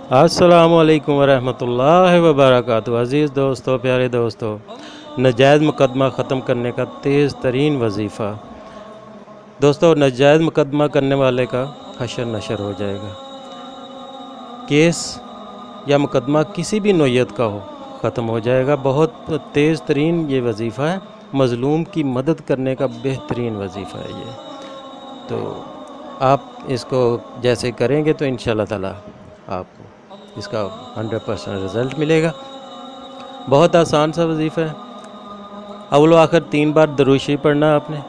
अस्सलामुअलैकुम वरहमतुल्लाहि वबरकातुहू। अज़ीज़ दोस्तों, प्यारे दोस्तों, नाजायज़ मुकदमा ख़त्म करने का तेज़ तरीन वजीफ़ा। दोस्तों, नाजायज़ मुकदमा करने वाले का हशर नशर हो जाएगा। केस या मुकदमा किसी भी नौयत का हो, ख़त्म हो जाएगा। बहुत तेज़ तरीन ये वजीफ़ा है। मज़लूम की मदद करने का बेहतरीन वजीफ़ा है ये। तो आप इसको जैसे करेंगे तो इंशाअल्लाह ताला आपको इसका 100% रिज़ल्ट मिलेगा। बहुत आसान सा वजीफ़ा है। अव्वल व आखिर 3 बार दुरूद शरीफ पढ़ना आपने।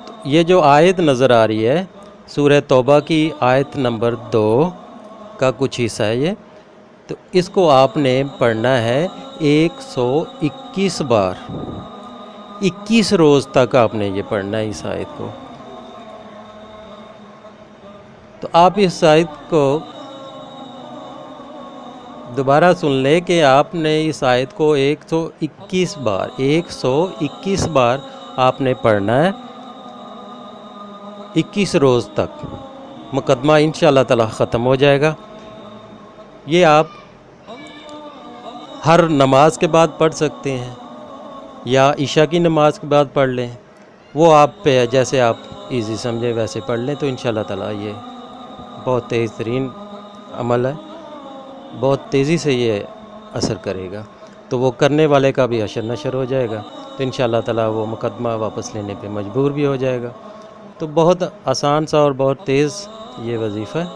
तो ये जो आयत नज़र आ रही है, सूरह तौबा की आयत नंबर 2 का कुछ हिस्सा है ये। तो इसको आपने पढ़ना है 121 बार। 21 रोज़ तक आपने ये पढ़ना है इस आयत को। तो आप इस आयत को दोबारा सुन ले कि आपने इस आयत को 121 बार आपने पढ़ना है 21 रोज़ तक। मुकदमा इंशाअल्लाह ताला ख़त्म हो जाएगा। ये आप हर नमाज के बाद पढ़ सकते हैं या इशा की नमाज के बाद पढ़ लें। वो आप पे है, जैसे आप इजी समझे वैसे पढ़ लें। तो इंशाअल्लाह ताला ये बहुत तेज़ तरीन अमल है, बहुत तेज़ी से ये असर करेगा। तो वो करने वाले का भी हशर नशर हो जाएगा। तो इंशाअल्लाह ताला वो मुकदमा वापस लेने पे मजबूर भी हो जाएगा। तो बहुत आसान सा और बहुत तेज़ ये वजीफ़ा है।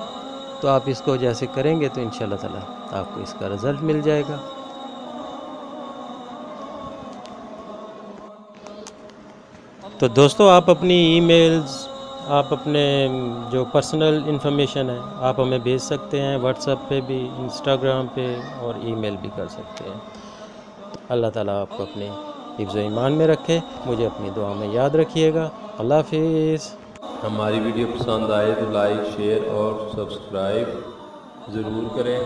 तो आप इसको जैसे करेंगे तो इंशाअल्लाह ताला आपको इसका रिज़ल्ट मिल जाएगा। तो दोस्तों, आप अपनी ईमेल्स, आप अपने जो पर्सनल इन्फॉर्मेशन है आप हमें भेज सकते हैं। व्हाट्सएप पे भी, इंस्टाग्राम पे और ईमेल भी कर सकते हैं। अल्लाह ताला आपको अपने हिफ्ज़ ईमान में रखे। मुझे अपनी दुआ में याद रखिएगा। अल्लाह हाफ़िज़। हमारी वीडियो पसंद आए तो लाइक, शेयर और सब्सक्राइब ज़रूर करें।